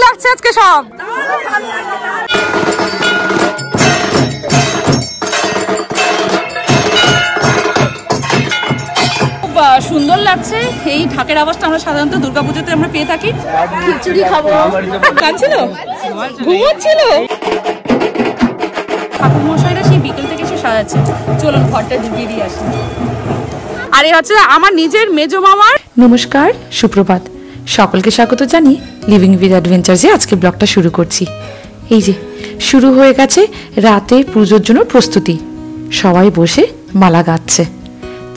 লাগছে আজকে সব? সুন্দর লাগছে। এই ঢাকের আওয়াজটা আমরা সাধারণত দুর্গাপুজোতে আমরা পেয়ে থাকি। খিচুড়ি খাবো। কাঁদছিল, ঘুমোচ্ছিল। ঠাকুর মশাইরা সেই বিকেল থেকে এসে সাজাচ্ছে। চলুন ঘরটা ঢুকিয়ে দিয়ে আসি। আর এই হচ্ছে আমার নিজের মেজো মামার। নমস্কার, সুপ্রভাত, সকলকে স্বাগত জানিয়ে লিভিং উইথ অ্যাডভেঞ্চার্সে আজকে ব্লগটা শুরু করছি। এই যে শুরু হয়ে গেছে রাতে পুজোর জন্য প্রস্তুতি। সবাই বসে মালা গাচ্ছে।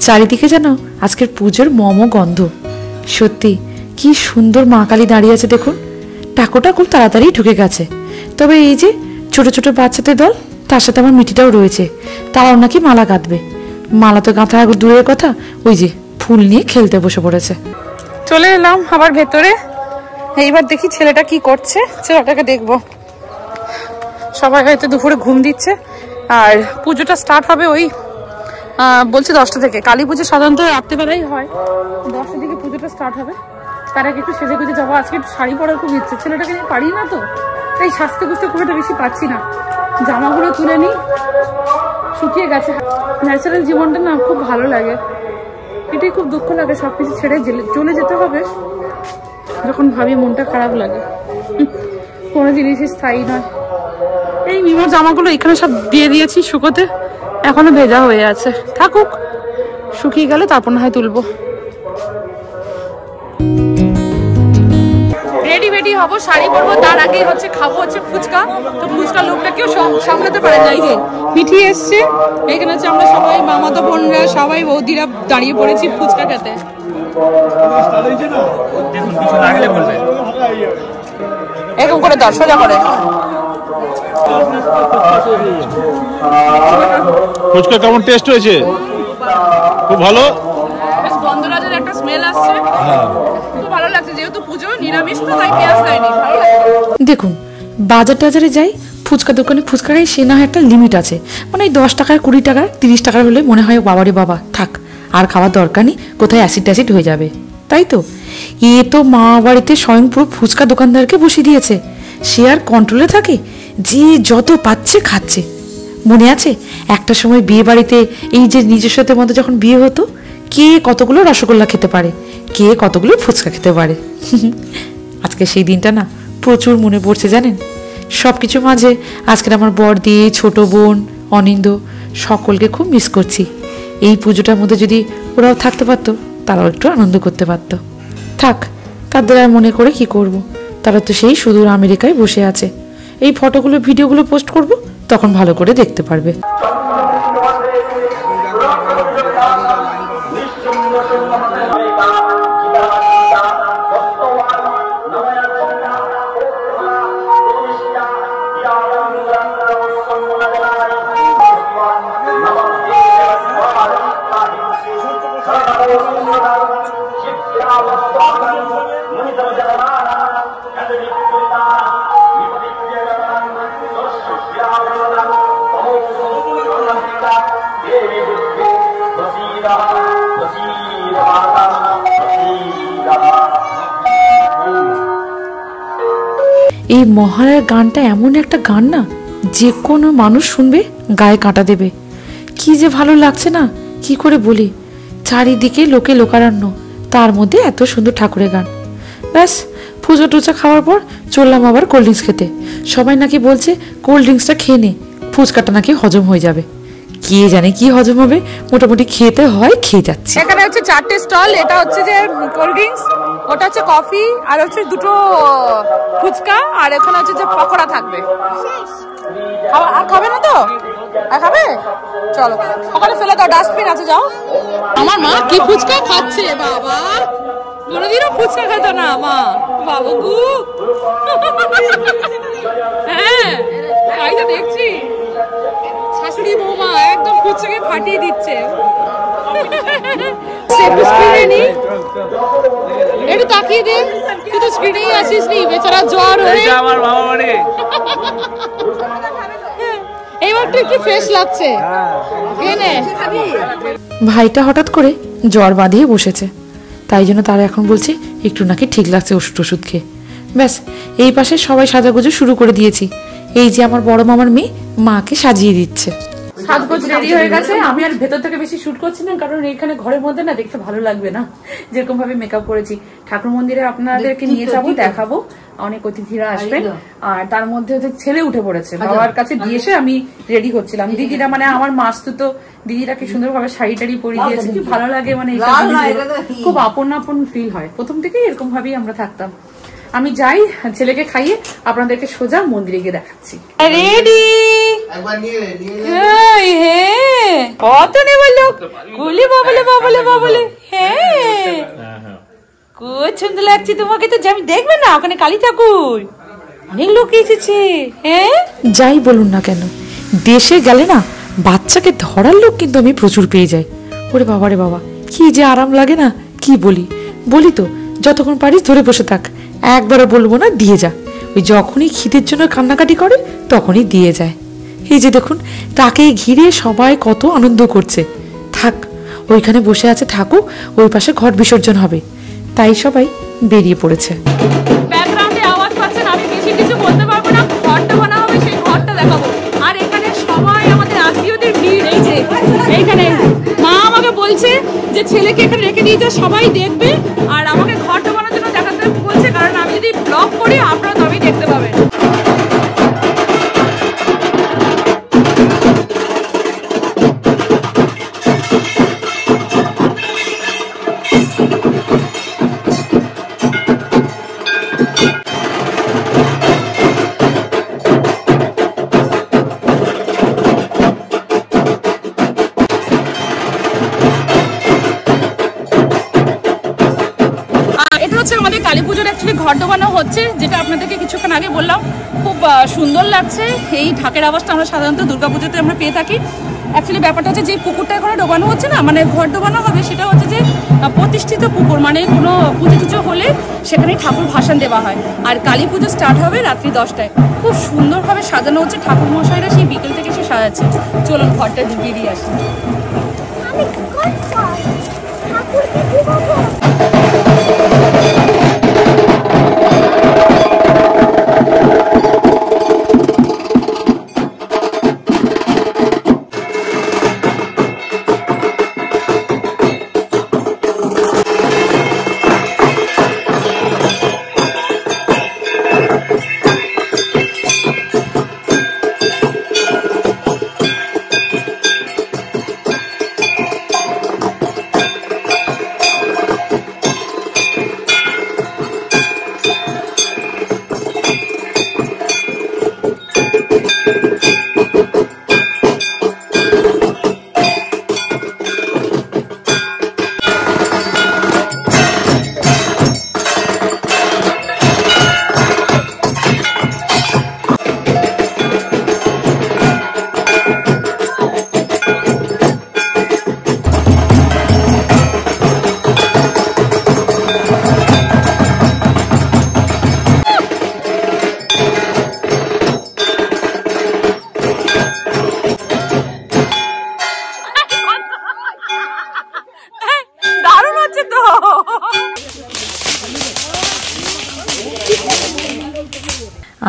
চারিদিকে যেন আজকের পুজোর মম গন্ধ। সত্যি কি সুন্দর মা কালী দাঁড়িয়ে আছে দেখুন। টাকুটা খুব তাড়াতাড়ি ঢুকে গেছে। তবে এই যে ছোট ছোট বাচ্চাদের দল, তার সাথে আমার মিটিটাও রয়েছে, তারাও নাকি মালা গাঁথবে। মালা তো গাঁথা দূরের কথা, ওই যে ফুল নিয়ে খেলতে বসে পড়েছে। চলে এলাম আবার ভেতরে। এইবার দেখি ছেলেটা কি করছে, ছেলেটাকে দেখবো। সবাই হয়তো দুপুরে ঘুম দিচ্ছে। আর পুজোটা স্টার্ট হবে ওই বলছে 10টা থেকে। কালী পুজো সাধারণত রাত্রেবেলাই হয়, 10টার দিকে পুজোটা স্টার্ট হবে। তার আগে একটু সেজে গুজে যাবো। আজকে শাড়ি পরার খুব ইচ্ছে, ছেলেটাকে নিয়ে পারি না তো, তাই সাজতে গুজতে খুব একটা বেশি পাচ্ছি না। জামাগুলো তুলে নিই, শুকিয়ে গেছে। ন্যাচারাল জীবনটা না খুব ভালো লাগে। এটাই খুব দুঃখ লাগে, সবকিছু ছেড়ে চলে যেতে হবে। যখন ভাবি মনটা খারাপ লাগে। কোনো জিনিসই স্থায়ী নয়। এই মিমোর জামাগুলো এখানে সব দিয়ে দিয়েছি শুকোতে, এখনো ভেজা হয়ে আছে। থাকুক, শুকিয়ে গেলে তারপর না হয় তুলবো। রেডি হবো, শাড়ি পরবো, তার আগে হচ্ছে খাবো হচ্ছে ফুচকা। তো ফুচকা লোকটা কেউ সামলাতে পারে না। এই যে মিঠি এসছে, এখানে হচ্ছে আমরা সবাই মামাতো বোনরা, সবাই বৌদিরা দাঁড়িয়ে পড়েছি ফুচকা খেতে। এরকম করে দাও, সোজা করে। ফুচকা কেমন টেস্ট হয়েছে? খুব ভালো। গন্ধরাজের একটা স্মেল আসছে, খুব ভালো লাগছে। যেহেতু পুজো নিরামিষ তো, তাই পেঁয়াজ দেয়নি, ভালো লাগছে। দেখুন, বাজার টাজারে যাই, ফুচকা দোকানে ফুচকা খাই, সে না হয় একটা লিমিট আছে। মানে 10 টাকার, 20 টাকার, 30 টাকার হলে মনে হয় বাবারে বাবা থাক, আর খাওয়ার দরকার নেই, কোথায় অ্যাসিড ট্যাসিড হয়ে যাবে। তাই তো এ তো মা বাড়িতে স্বয়ং পুরো ফুচকা দোকানদারকে বসিয়ে দিয়েছে। সে আর কন্ট্রোলে থাকে, যে যত পাচ্ছে খাচ্ছে। মনে আছে একটা সময় বিয়ে বাড়িতে এই যে নিজস্বদের মধ্যে যখন বিয়ে হতো, কে কতগুলো রসগোল্লা খেতে পারে, কে কতগুলো ফুচকা খেতে পারে। আজকে সেই দিনটা না প্রচুর মনে পড়ছে জানেন। সব কিছু মাঝে আজকের আমার বড়দি, ছোট বোন, অনিন্দ সকলকে খুব মিস করছি। এই পুজোটার মধ্যে যদি ওরাও থাকতে পারতো, তারাও একটু আনন্দ করতে পারতো। থাক, তাদের আর মনে করে কি করব, তারা তো সেই সুদূর আমেরিকায় বসে আছে। এই ফটোগুলো ভিডিওগুলো পোস্ট করব, তখন ভালো করে দেখতে পারবে। এই মহারার গানটা এমন একটা গান না, যে কোনো মানুষ শুনবে গায়ে কাঁটা দেবে। কি যে ভালো লাগছে না, কি করে বলি। চারিদিকে লোকে লোকারণ্য, তার মধ্যে এত সুন্দর ঠাকুরের গান। ব্যাস পুজো টুজো খাওয়ার পর চললাম আবার কোল্ড ড্রিঙ্কস খেতে। সবাই নাকি বলছে কোল্ড ড্রিঙ্কসটা খেয়ে নে, ফুচকাটা নাকি হজম হয়ে যাবে। কে জানে কি হজম হবে, মোটামুটি খেতে হয়, খেয়ে যাচ্ছে। এখানে হচ্ছে 4টে স্টল। এটা হচ্ছে যে কোল্ড ড্রিঙ্কস, ওটা হচ্ছে কফি, আর হচ্ছে 2টো ফুচকা, আর এখানে হচ্ছে যে পকোড়া থাকবে। আর খাবে না তো? আর খাবে? চলো ওখানে ফেলে দাও, ডাস্টবিন আছে, যাও। আমার মা কি ফুচকা খাচ্ছে বাবা, কোনোদিনও ফুচকা খেত না মা। বাবু গু, হ্যাঁ তাই তো দেখছি। শাশুড়ি বৌমা একদম ফুচকাকে ফাটিয়ে দিচ্ছে। একটু তাকিয়ে দে, তুই তো স্ক্রিনেই আসিস নি, বেচারা জ্বর হয়ে। আমার বাবা বাড়ি এইবারটা একটু ফ্রেশ লাগছে। ভাইটা হঠাৎ করে জ্বর বাঁধিয়ে বসেছে, তাই জন্য তারা এখন বলছে একটু নাকি ঠিক লাগছে ওষুধ খেয়ে। ব্যাস এই পাশে সবাই সাজাগুজো শুরু করে দিয়েছি। এই যে আমার বড় মামার মেয়ে মাকে সাজিয়ে দিচ্ছে। সাজগোজ রেডি হয়ে গেছে। আমি আর ভেতর থেকে বেশি শুট করছি না, কারণ এখানে ঘরের মধ্যে না দেখতে ভালো লাগবে না যেরকম ভাবে মেকআপ করেছি। ঠাকুর মন্দিরে আপনাদেরকে নিয়ে যাবো, দেখাবো, অনেক অতিথিরা আসবেন। আর তার মধ্যে ছেলে উঠে পড়েছে, বাবার কাছে দিয়ে এসে আমি রেডি হচ্ছিলাম। দিদিরা মানে আমার মাসতুতো দিদিরা কি সুন্দর ভাবে শাড়ি টাড়ি পরিয়ে দিয়েছে, কি ভালো লাগে। মানে খুব আপন আপন ফিল হয়। প্রথম থেকেই এরকম ভাবেই আমরা থাকতাম। আমি যাই, ছেলেকে খাইয়ে আপনাদেরকে সোজা মন্দিরে গিয়ে দেখাচ্ছি। রেডি কত নেবার লোক, গুলি বাবলে বাবলে বাবলে। হ্যাঁ খুব সুন্দর লাগছে তোমাকে তো। আমি দেখবে না ওখানে কালী ঠাকুর, অনেক লোক এসেছে। হ্যাঁ যাই বলুন না কেন, দেশে গেলে না বাচ্চাকে ধরার লোক কিন্তু আমি প্রচুর পেয়ে যাই। ওরে বাবা রে বাবা, কি যে আরাম লাগে না, কি বলি তো যতক্ষণ পারিস ধরে বসে থাক, একবারও বলবো না দিয়ে যা। ওই যখনই খিদের জন্য কান্নাকাটি করে তখনই দিয়ে যায়। এই যে দেখুন, তাকে ঘিরে সবাই কত আনন্দ করছে। থাক ওইখানে বসে আছে, থাকুক, ওই পাশে ঘট বিসর্জন হবে, তাই সবাই বেরিয়ে পড়েছে। ব্যাকগ্রাউন্ডে আওয়াজ পাচ্ছেন, আমি বেশি কিছু বলতে পারবো না। ঘরটা বানা হবে, সেই ঘরটা দেখাবো। আর এখানে সবাই আমাদের আত্মীয়দের ভিড়। এই যে এইখানে মা আমাকে বলছে যে ছেলেকে এখানে রেখে দিয়ে যা, সবাই দেখবে। আর আমাকে ঘরটা বানানোর জন্য দেখাতে বলছে, কারণ আমি যদি ব্লগ করি আপনারা তবেই দেখতে পাবেন। ঘর ডোবানো হচ্ছে, যেটা আপনাদেরকে কিছুক্ষণ আগে বললাম। খুব সুন্দর লাগছে। এই ঢাকের আওয়াজটা আমরা সাধারণত দুর্গাপুজোতে আমরা পেয়ে থাকি। অ্যাকচুয়ালি ব্যাপারটা হচ্ছে যে পুকুরটা এখানে ডোবানো হচ্ছে না, মানে ঘর ডোবানো হবে, সেটা হচ্ছে যে প্রতিষ্ঠিত পুকুর, মানে কোনো পুজো টুজো হলে সেখানে ঠাকুর ভাসান দেওয়া হয়। আর কালী পুজো স্টার্ট হবে রাত্রি 10টায়। খুব সুন্দরভাবে সাজানো হচ্ছে, ঠাকুর মশাইরা সেই বিকেল থেকে সে সাজাচ্ছে। চলুন ঘরটা বেরিয়ে আসি।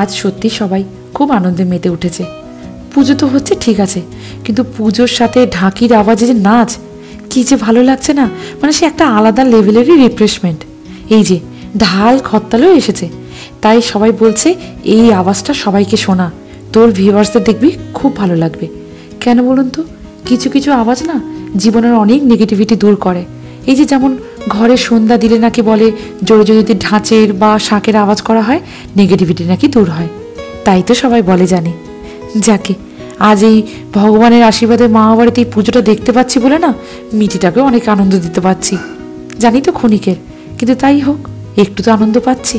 আজ সত্যি সবাই খুব আনন্দে মেতে উঠেছে। পুজো তো হচ্ছে ঠিক আছে, কিন্তু পুজোর সাথে ঢাকির আওয়াজে যে নাচ, কি যে ভালো লাগছে না, মানে সে একটা আলাদা লেভেলেরই রিফ্রেশমেন্ট। এই যে ঢাল খত্তালেও এসেছে, তাই সবাই বলছে এই আওয়াজটা সবাইকে শোনা, তোর ভিউয়ার্সদের দেখবি খুব ভালো লাগবে। কেন বলুন তো, কিছু কিছু আওয়াজ না জীবনের অনেক নেগেটিভিটি দূর করে। এই যে যেমন ঘরে সন্ধ্যা দিলে নাকি বলে জোরে জোরে যদি ঢাঁচের বা শাঁখের আওয়াজ করা হয় নেগেটিভিটি নাকি দূর হয়, তাই তো সবাই বলে জানি। যাকে আজ এই ভগবানের আশীর্বাদে মা বাড়িতে এই পুজোটা দেখতে পাচ্ছি বলে না মিটিটাকেও অনেক আনন্দ দিতে পারছি। জানি তো ক্ষণিকের, কিন্তু তাই হোক, একটু তো আনন্দ পাচ্ছি।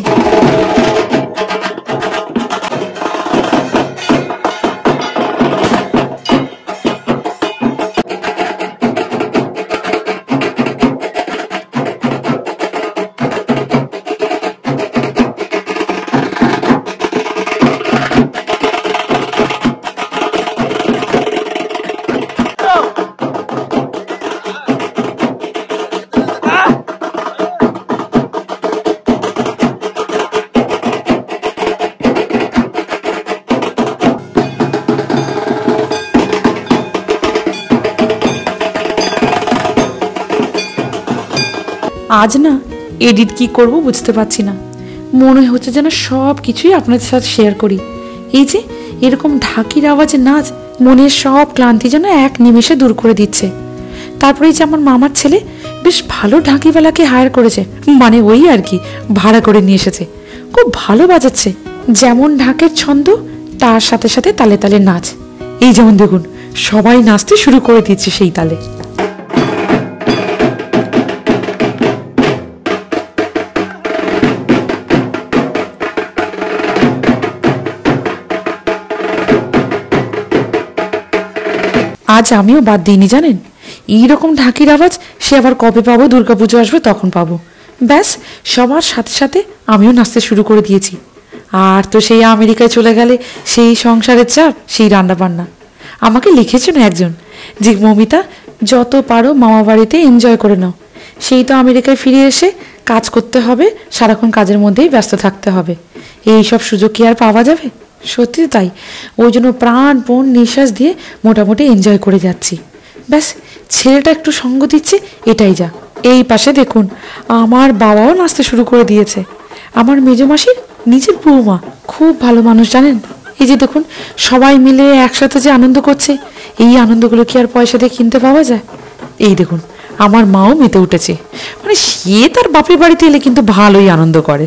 আজ না এডিট কি করব বুঝতে পারছি না, মনে হচ্ছে যেন সব কিছুই আপনাদের সাথে শেয়ার করি। এই যে এরকম ঢাকির আওয়াজে নাচ মনের সব ক্লান্তি যেন এক নিমেষে দূর করে দিচ্ছে। তারপরে এই যে আমার মামার ছেলে বেশ ভালো ঢাকিওয়ালাকে হায়ার করেছে, মানে ওই আর কি ভাড়া করে নিয়ে এসেছে, খুব ভালো বাজাচ্ছে। যেমন ঢাকের ছন্দ তার সাথে সাথে তালে তালে নাচ। এই যেমন দেখুন সবাই নাচতে শুরু করে দিচ্ছে সেই তালে। আজ আমিও বাদ দিইনি জানেন, এইরকম ঢাকির আওয়াজ সে আবার কবে পাবো, দুর্গাপুজো আসবে তখন পাবো। ব্যাস সবার সাথে সাথে আমিও নাচতে শুরু করে দিয়েছি। আর তো সেই আমেরিকায় চলে গেলে সেই সংসারের চাপ, সেই রান্না বান্না। আমাকে লিখেছেন একজন যে মমিতা যত পারো মামা বাড়িতে এনজয় করে নাও, সেই তো আমেরিকায় ফিরে এসে কাজ করতে হবে, সারাক্ষণ কাজের মধ্যেই ব্যস্ত থাকতে হবে, এই সব সুযোগ কি আর পাওয়া যাবে? সত্যি তাই, ওই জন্য প্রাণপণ নিঃশ্বাস দিয়ে মোটামুটি এনজয় করে যাচ্ছি। ব্যাস ছেলেটা একটু সঙ্গ দিচ্ছে, এটাই যা। এই পাশে দেখুন আমার বাবাও নাচতে শুরু করে দিয়েছে। আমার মেজো মাসির নিজের বৌমা, খুব ভালো মানুষ জানেন। এই যে দেখুন সবাই মিলে একসাথে যে আনন্দ করছে, এই আনন্দগুলো কি আর পয়সা দিয়ে কিনতে পাওয়া যায়? এই দেখুন আমার মাও মেতে উঠেছে, মানে সে তার বাপের বাড়িতে এলে কিন্তু ভালোই আনন্দ করে।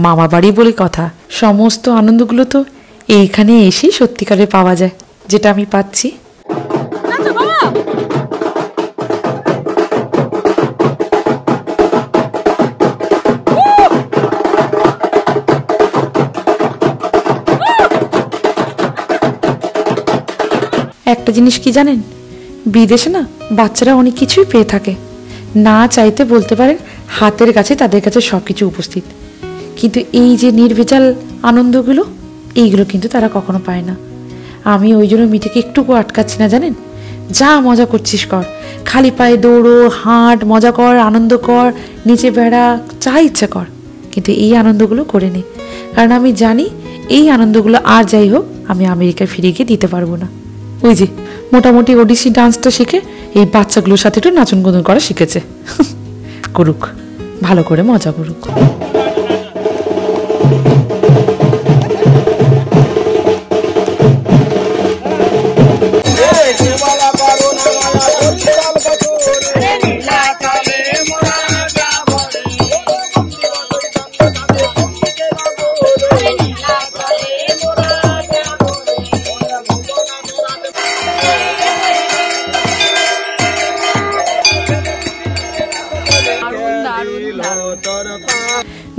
মামা বাড়ি বলে কথা, সমস্ত আনন্দগুলো তো এইখানে এসেই সত্যিকারে পাওয়া যায়, যেটা আমি পাচ্ছি। একটা জিনিস কি জানেন, বিদেশে না বাচ্চারা অনেক কিছুই পেয়ে থাকে, না চাইতে বলতে পারেন হাতের কাছে তাদের কাছে সব কিছু উপস্থিত। কিন্তু এই যে নির্ভেজাল আনন্দগুলো, এইগুলো কিন্তু তারা কখনো পায় না। আমি ওই জন্য মিঠিকে একটুকু আটকাচ্ছি না জানেন, যা মজা করছিস কর, খালি পায়ে দৌড়ো, হাঁট, মজা কর, আনন্দ কর, নিচে বেড়া, যা ইচ্ছা কর, কিন্তু এই আনন্দগুলো করে নে। কারণ আমি জানি এই আনন্দগুলো আর যাই হোক আমি আমেরিকায় ফিরে গিয়ে দিতে পারবো না। ওই যে মোটামুটি ওডিসি ডান্সটা শিখে এই বাচ্চাগুলোর সাথে একটু নাচন গুদন করা শিখেছে। করুক, ভালো করে মজা করুক।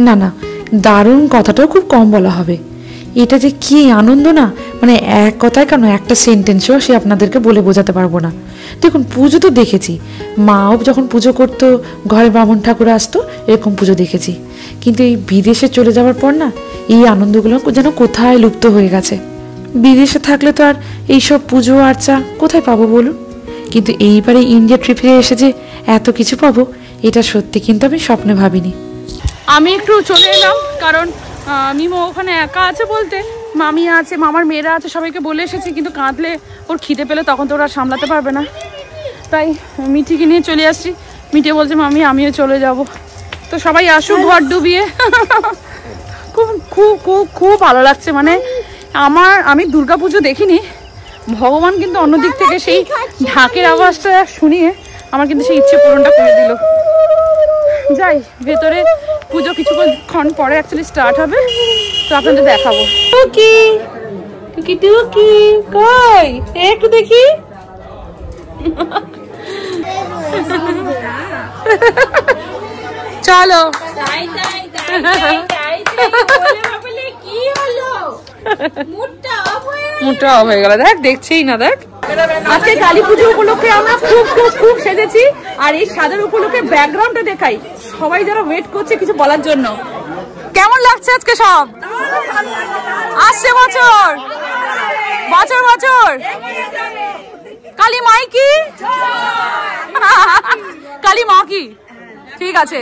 না না, দারুণ কথাটাও খুব কম বলা হবে। এটা যে কি আনন্দ না, মানে এক কথায় কেন একটা সেন্টেন্সও সে আপনাদেরকে বলে বোঝাতে পারবো না। দেখুন পুজো তো দেখেছি, মাও যখন পুজো করতো ঘরে ব্রাহ্মণ ঠাকুর আসতো, এরকম পুজো দেখেছি। কিন্তু এই বিদেশে চলে যাওয়ার পর না এই আনন্দগুলো যেন কোথায় লুপ্ত হয়ে গেছে। বিদেশে থাকলে তো আর এইসব পুজো আর্চা কোথায় পাবো বলুন? কিন্তু এইবারে ইন্ডিয়া ট্রিপে এসে যে এত কিছু পাবো, এটা সত্যি কিন্তু আমি স্বপ্নে ভাবিনি। আমি একটু চলে এলাম, কারণ মিমো ওখানে একা আছে বলতে মামি আছে, মামার মেয়েরা আছে, সবাইকে বলে এসেছি, কিন্তু কাঁদলে ওর খিদে পেলে তখন তো ওরা সামলাতে পারবে না, তাই মিঠিকে নিয়ে চলে আসছি। মিঠে বলছে মামি আমিও চলে যাব, তো সবাই আসুক ঘর ডুবিয়ে। খুব খুব খুব খুব ভালো লাগছে, মানে আমি দুর্গাপুজো দেখিনি, ভগবান কিন্তু অন্যদিক থেকে সেই ঢাকের আওয়াজটা শুনিয়ে আমার কিন্তু সেই ইচ্ছে পূরণটা করে দিল। যাই ভেতরে, পুজো কিছুক্ষণ পরে অ্যাকচুয়ালি স্টার্ট হবে, তো আপনাদের দেখাবো। টুকি টুকি টুকি কই একটু দেখি। চলো মুডটা অফ হয়ে গেল, দেখ দেখছেই না। দেখ আজকে কালী পুজো উপলক্ষে আমরা খুব খুব খুব সেজেছি, আর এই সাজার উপলক্ষে ব্যাকগ্রাউন্ডটা দেখাই, সবাই যারা ওয়েট করছে কিছু বলার জন্য। কেমন লাগছে আজকে সব? আসছে বছর বছর বছর কালী মাই কি, কালী মা কি, ঠিক আছে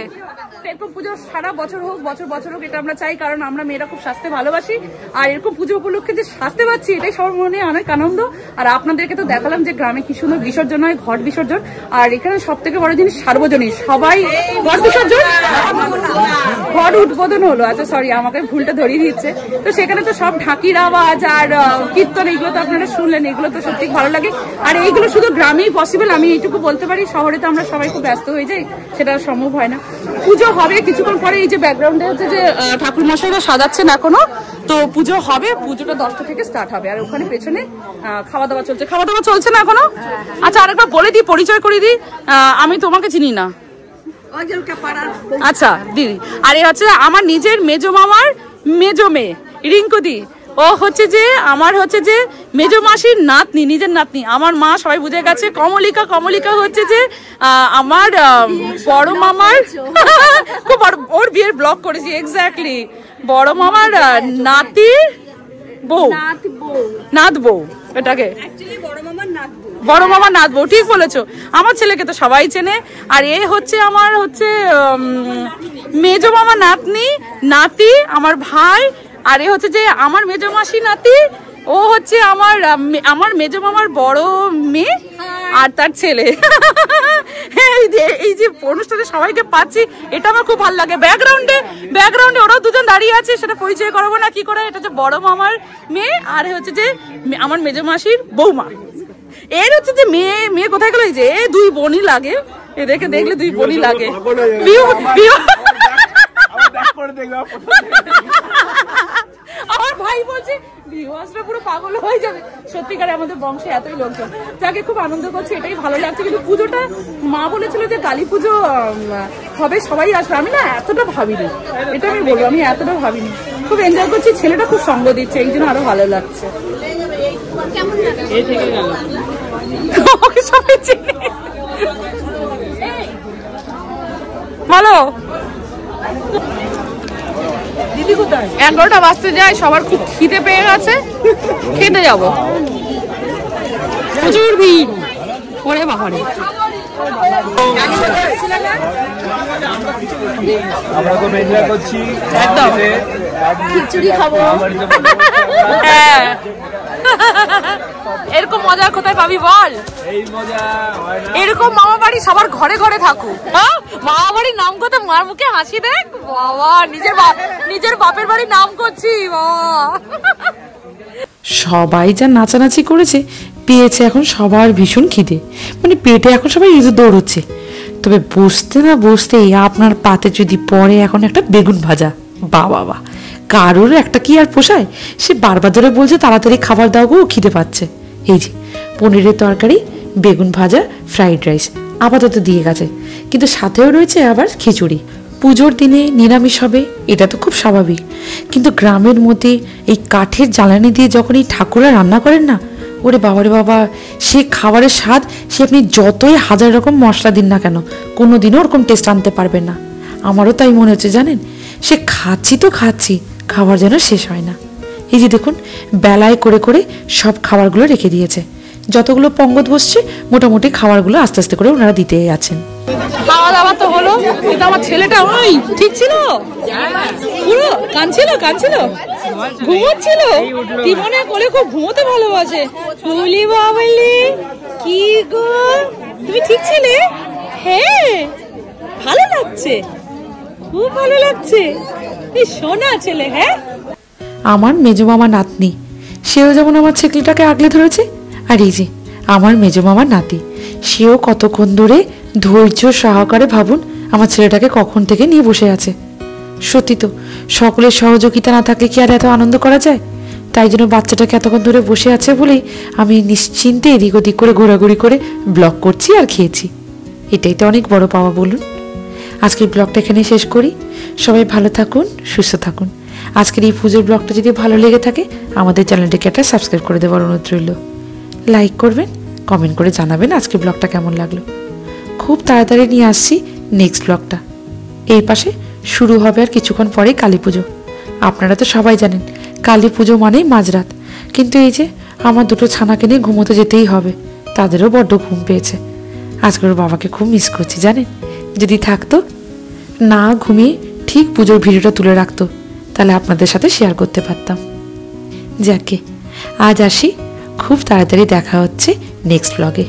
একটা এরকম পুজো সারা বছর হোক, বছর হোক, এটা আমরা চাই, কারণ আমরা মেয়েরা খুব সাজতে ভালোবাসি। আর এরকম পুজো উপলক্ষে যে সাজতে পারছি, এটাই সবার মনে অনেক আনন্দ। আর আপনাদেরকে তো দেখালাম যে গ্রামে কি সুন্দর বিসর্জন হয়, ঘট বিসর্জন। আর এখানে সব থেকে বড় জিনিস সার্বজনীন, সবাই ঘট বিসর্জন, ঘট উদ্বোধন হলো। আচ্ছা সরি, আমাকে ভুলটা ধরিয়ে দিচ্ছে। তো সেখানে তো সব ঢাকির আওয়াজ আর কীর্তন, এগুলো তো আপনারা শুনলেন, এগুলো তো সত্যি ভালো লাগে। আর এইগুলো শুধু গ্রামেই পসিবল, আমি এইটুকু বলতে পারি। শহরে তো আমরা সবাই খুব ব্যস্ত হয়ে যাই, সেটা সম্ভব হয় না। পুজো হবে কিছুক্ষণ পরে। এই যে ব্যাকগ্রাউন্ডে হচ্ছে যে ঠাকুর মশাইরা সাজাচ্ছেন এখনো, তো পুজো হবে। পুজোটা 10টা থেকে স্টার্ট হবে। আর ওখানে পেছনে খাওয়া দাওয়া চলছে। খাওয়া দাওয়া চলছে না এখনো? আচ্ছা আরেকবার বলে দিই, পরিচয় করে দিই, আমি তোমাকে চিনি না। আচ্ছা দিদি, আর এ হচ্ছে আমার নিজের মেজো মামার মেজো মেয়ে রিঙ্কুদি। ও হচ্ছে যে আমার হচ্ছে যে মেজো মাসির নাতনি, নিজের নাতনি। আমার মা সবাই বুঝে গেছে। কমলিকা, কমলিকা হচ্ছে যে আমার বড় মামার খুব বড়, ওর বিয়ের ব্লগ করেছি এক্স্যাক্টলি, বড় মামার নাতির বউ, নাত বউ, এটাকে বড় মামার নাত বউ, ঠিক বলেছো। আমার ছেলেকে তো সবাই চেনে। আর এ হচ্ছে আমার হচ্ছে মেজো মামা নাতনি, নাতি, আমার ভাই। আর এ হচ্ছে যে আমার মেজো মাসি নাতি, ও হচ্ছে আমার মেজো মামার বড় মেয়ে আর তার ছেলে। এই যে অনুষ্ঠানে সবাইকে পাচ্ছি, এটা আমার খুব ভালো লাগে। ব্যাকগ্রাউন্ডে ওরাও দুজন দাঁড়িয়ে আছে, সেটা পরিচয় করাবো না কি করে। এটা হচ্ছে বড় মামার মেয়ে, আর হচ্ছে যে আমার মেজো মাসির বৌমা। এর হচ্ছে যে মেয়ে কোথায় গেল? এই যে দুই বোনই লাগে, এ দেখলে দুই বোনই লাগে। আমার ভাই বলছে ভিউয়ার্সরা পুরো পাগল হয়ে যাবে। সত্যিকারে আমাদের বংশে এতই লোকজন, যাকে খুব আনন্দ করছে, এটাই ভালো লাগছে। কিন্তু পুজোটা মা বলেছিল যে কালী পুজো হবে, সবাই আসবে। আমি না এতটা ভাবিনি, এটা আমি বলবো, আমি এতটা ভাবিনি। খুব এনজয় করছি, ছেলেটা খুব সঙ্গ দিচ্ছে, এই জন্য আরো ভালো লাগছে। ভালো দিদি কোথায়? 11টা বাজতে যায়, সবার খুব খিদে পেয়ে গেছে, খেতে যাব। প্রচুর ভিড়, ওরে বাবারে। আমরা তো এনজয় করছি, একদম খিচুড়ি খাবো। হ্যাঁ, এরকম মজা কোথায় পাবি বল? এই মজা হয় না। এরকম মামা বাড়ি সবার ঘরে ঘরে থাকুক। হ্যাঁ, মামা বাড়ির নাম করতে মার মুখে হাসি দেখ বাবা, নিজের বাপের বাড়ির নাম করছি বাবা। সবাই যা নাচানাচি করেছে, পেয়েছে এখন সবার ভীষণ খিদে, মানে পেটে এখন সবাই দৌড়চ্ছে। তবে বসতে না বসতেই আপনার পাতে যদি পড়ে এখন একটা বেগুন ভাজা, বাবা কারোর একটা কি আর পোষায়? সে বারবার ধরে বলছে তাড়াতাড়ি খাবার দাও গো, খিদে পাচ্ছে। এই যে পনিরের তরকারি, বেগুন ভাজা, ফ্রাইড রাইস আপাতত দিয়ে গেছে, কিন্তু সাথেও রয়েছে আবার খিচুড়ি। পুজোর দিনে নিরামিষ হবে, এটা তো খুব স্বাভাবিক। কিন্তু গ্রামের মধ্যে এই কাঠের জ্বালানি দিয়ে যখন এই ঠাকুররা রান্না করেন না, ওরে বাবারে বাবা, সে খাবারের স্বাদ সে আপনি যতই হাজার রকম মশলা দিন না কেন, কোনো দিনও ওরকম টেস্ট আনতে পারবেন না। আমারও তাই মনে হচ্ছে জানেন, সে খাচ্ছি খাবার যেন শেষ হয় না। এই যে দেখুন, বেলায় করে করে সব খাবারগুলো রেখে দিয়েছে। যতগুলো পঙ্গত বসছে মোটামুটি খাবারগুলো আস্তে আস্তে করে ওনারা দিতে আছেন। খাওয়া দাওয়া তো হলো, কিন্তু আমার ছেলেটা ওই ঠিক ছিল, পুরো কাঁদছিল ঘুমোচ্ছিল। টিমনে কোলে খুব ঘুমোতে ভালোবাসে। বলি বাবলি কি গো, তুমি ঠিক ছিলে? হ্যাঁ, ভালো লাগছে, খুব ভালো লাগছে। এই সোনা ছেলে। হ্যাঁ, আমার মেজো মামা নাতনি, সেও যেমন আমার ছেলেটাকে আগলে ধরেছে। আর এই যে আমার মেজো মামার নাতি, সেও কতক্ষণ ধরে ধৈর্য সহকারে ভাবুন আমার ছেলেটাকে কখন থেকে নিয়ে বসে আছে। সত্যি তো, সকলের সহযোগিতা না থাকলে কি আর এত আনন্দ করা যায়? তাই জন্য বাচ্চাটাকে এতক্ষণ ধরে বসে আছে বলেই আমি নিশ্চিন্তে এদিক ওদিক করে ঘোরাঘুরি করে ব্লগ করছি আর খেয়েছি। এটাই তো অনেক বড় পাওয়া বলুন। আজকের ব্লগটা এখানে শেষ করি। সবাই ভালো থাকুন, সুস্থ থাকুন। আজকের এই পুজোর ব্লগটা যদি ভালো লেগে থাকে, আমাদের চ্যানেলটিকে একটা সাবস্ক্রাইব করে দেওয়ার অনুরোধ রইল। লাইক করবেন, কমেন্ট করে জানাবেন আজকের ব্লগটা কেমন লাগলো। খুব তাড়াতাড়ি নিয়ে আসছি নেক্সট ব্লগটা। এই পাশে শুরু হবে আর কিছুক্ষণ পরে কালী পুজো। আপনারা তো সবাই জানেন কালী পুজো মানেই মাঝরাত, কিন্তু এই যে আমার দুটো ছানাকে নিয়ে ঘুমোতে যেতেই হবে, তাদেরও বড্ড ঘুম পেয়েছে। আজকের বাবাকে খুব মিস করছি জানেন, যদি থাকতো না ঘুমিয়ে ঠিক পুজোর ভিডিওটা তুলে রাখতো, তাহলে আপনাদের সাথে শেয়ার করতে পারতাম। যাকে আজ আসি, খুব তাড়াতাড়ি দেখা হচ্ছে নেক্সট ব্লগে।